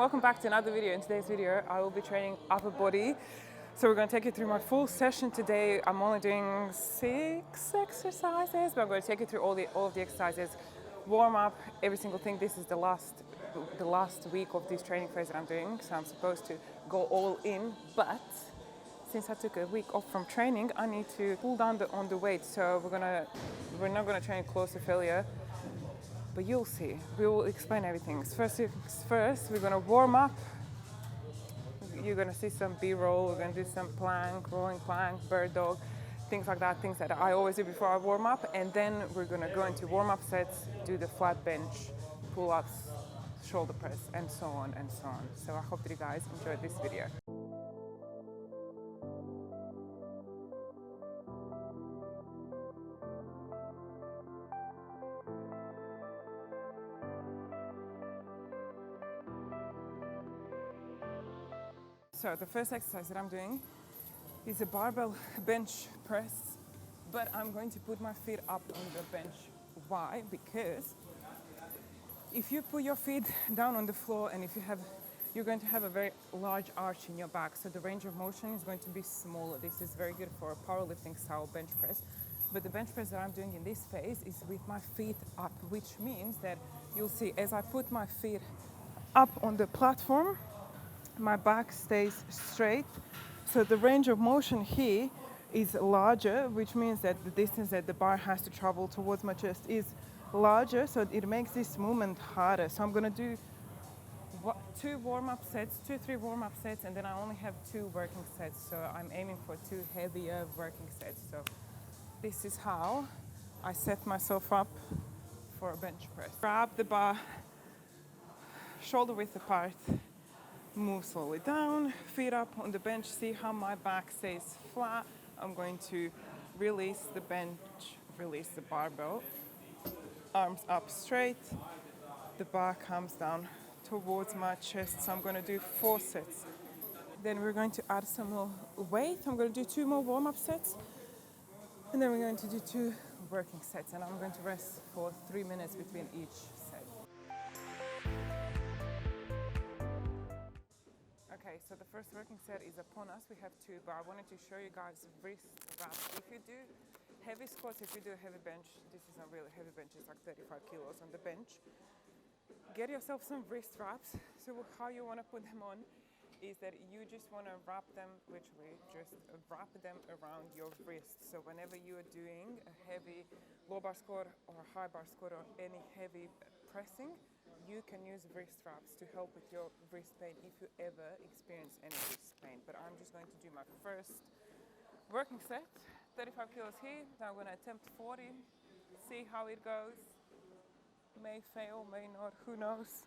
welcome back to another video. In today's video, I will be training upper body. So we're going to take you through my full session today. I'm only doing 6 exercises, but I'm going to take you through all of the exercises, warm up, every single thing. This is the last week of this training phase that I'm doing, so I'm supposed to go all in. But since I took a week off from training, I need to pull down on the weight. So we're not going to train close to failure. But you'll see, we will explain everything. First, we're gonna warm up. You're gonna see some B-roll, we're gonna do some plank, rolling plank, bird dog, things like that, things that I always do before I warm up. And then we're gonna go into warm-up sets, do the flat bench, pull-ups, shoulder press, and so on and so on. So I hope that you guys enjoyed this video. So the first exercise that I'm doing is a barbell bench press, but I'm going to put my feet up on the bench. Why? Because if you put your feet down on the floor and you're going to have a very large arch in your back, so the range of motion is going to be smaller. This is very good for a powerlifting style bench press. But the bench press that I'm doing in this phase is with my feet up, which means that you'll see as I put my feet up on the platform, my back stays straight, so the range of motion here is larger, which means that the distance that the bar has to travel towards my chest is larger, so it makes this movement harder. So I'm going to do 3 warm-up sets, and then I only have 2 working sets, so I'm aiming for 2 heavier working sets. So this is how I set myself up for a bench press. Grab the bar, shoulder width apart, move slowly down, feet up on the bench, see how my back stays flat. I'm going to release the bench, release the barbell, arms up straight, the bar comes down towards my chest. So I'm going to do 4 sets. Then we're going to add some more weight. I'm going to do 2 more warm-up sets, and then we're going to do 2 working sets, and I'm going to rest for 3 minutes between each set. Okay, so the first working set is upon us. We have 2, but I wanted to show you guys wrist wraps. If you do heavy squats, if you do a heavy bench, this is not really heavy bench, it's like 35 kilos on the bench. Get yourself some wrist wraps. So how you want to put them on is that you just want to wrap them, literally just wrap them around your wrist. So whenever you are doing a heavy low bar squat or a high bar squat or any heavy pressing, you can use wrist wraps to help with your wrist pain if you ever experience any wrist pain. But I'm just going to do my first working set, 35 kilos here. Now I'm going to attempt 40, see how it goes. May fail, may not, who knows.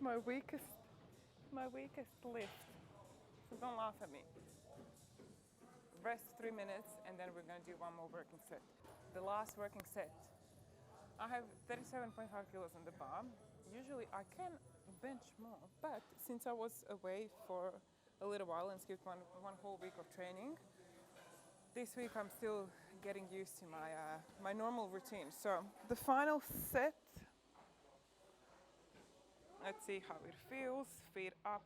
My weakest lift, so don't laugh at me. Rest 3 minutes, and then we're going to do 1 more working set. The last working set, I have 37.5 kilos on the bar. Usually I can bench more, but since I was away for a little while and skipped one whole week of training, this week I'm still getting used to my normal routine. So the final set, let's see how it feels. Feet up,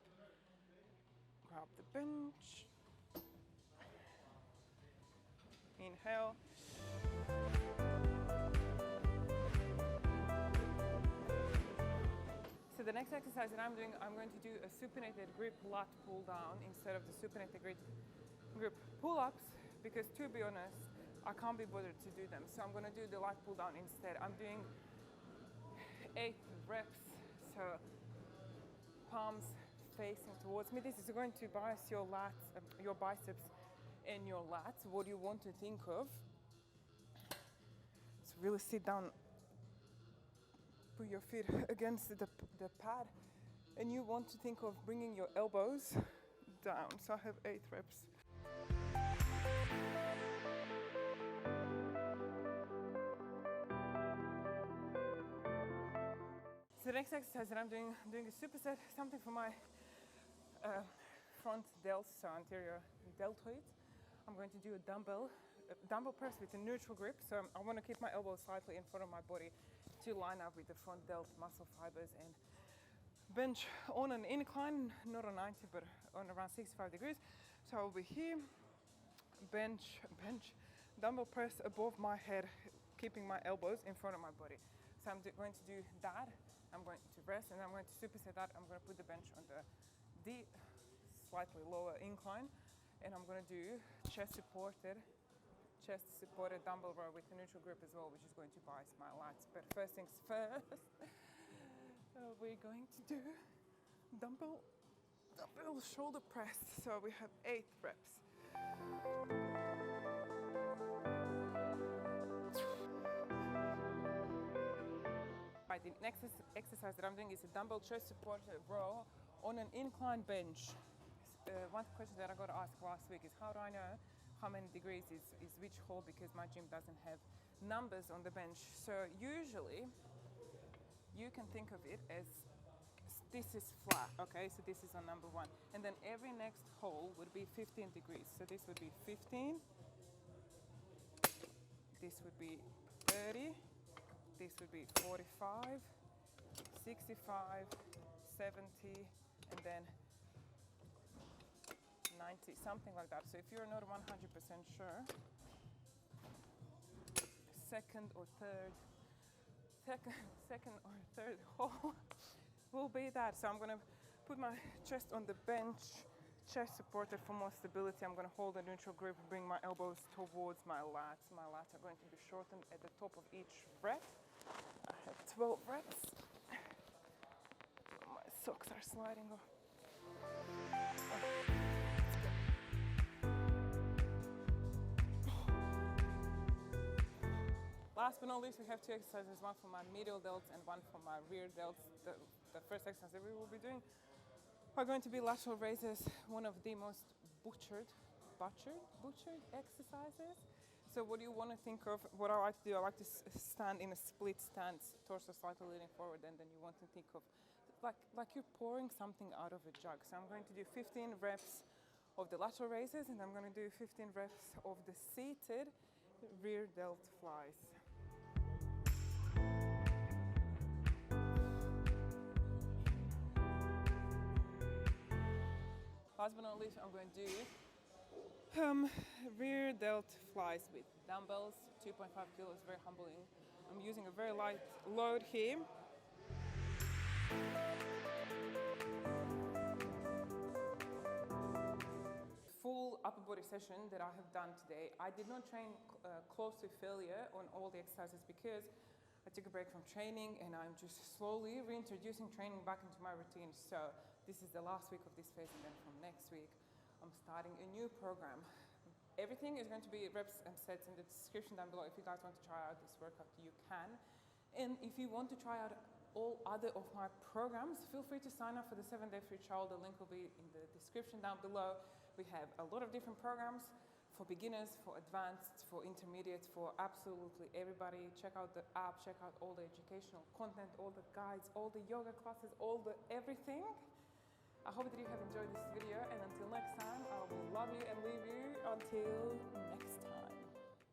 grab the bench, inhale. So the next exercise that I'm doing, I'm going to do a supinated grip lat pull down instead of the supinated grip pull-ups, because to be honest, I can't be bothered to do them. So I'm going to do the lat pull down instead. I'm doing 8 reps, so palms facing towards me. This is going to bias your lats, your biceps and your lats. What you want to think of is really sit down, put your feet against the pad, and you want to think of bringing your elbows down. So I have 8 reps. the next exercise that I'm doing a superset, something for my front delt, so anterior deltoid. I'm going to do a dumbbell press with a neutral grip. So I want to keep my elbows slightly in front of my body to line up with the front delt muscle fibers, and bench on an incline, not on 90, but on around 65 degrees. So I'll be here, bench, dumbbell press above my head, keeping my elbows in front of my body. So I'm going to do that. I'm going to rest, and I'm going to superset that. I'm going to put the bench on the slightly lower incline, and I'm going to do chest supported dumbbell row with a neutral grip as well, which is going to bias my lats. But first things first, we're going to do dumbbell shoulder press. So we have 8 reps. Right, the next exercise that I'm doing is a dumbbell chest supported row on an incline bench. One question that I got asked last week is, how do I know how many degrees is which hold, because my gym doesn't have numbers on the bench. So usually you can think of it as this is flat, okay? So this is on number 1. And then every next hole would be 15 degrees. So this would be 15, this would be 30, this would be 45, 65, 70, and then 90, something like that. So if you're not 100% sure, second or third hole will be that. So I'm going to put my chest on the bench, chest supported for more stability. I'm going to hold a neutral grip, bring my elbows towards my lats. My lats are going to be shortened at the top of each rep. I have 12 reps. My socks are sliding off. Last but not least, we have 2 exercises, one for my medial delts and one for my rear delts. The first exercise that we will be doing are going to be lateral raises, one of the most butchered exercises. So what do you want to think of? What I like to do, I like to stand in a split stance, torso slightly leaning forward, and then you want to think of like you're pouring something out of a jug. So I'm going to do 15 reps of the lateral raises, and I'm going to do 15 reps of the seated rear delt flies. Last but not least, I'm going to do rear delt flies with dumbbells, 2.5 kilos, very humbling. I'm using a very light load here. Full upper body session that I have done today. I did not train close to failure on all the exercises because I took a break from training, and I'm just slowly reintroducing training back into my routine. So this is the last week of this phase, and then from next week I'm starting a new program. Everything is going to be reps and sets in the description down below. If you guys want to try out this workout, you can. And if you want to try out all other of my programs, feel free to sign up for the 7-day free trial. The link will be in the description down below. We have a lot of different programs for beginners, for advanced, for intermediate, for absolutely everybody. Check out the app, check out all the educational content, all the guides, all the yoga classes, all the everything. I hope that you have enjoyed this video, and until next time, I will love you and leave you until next time.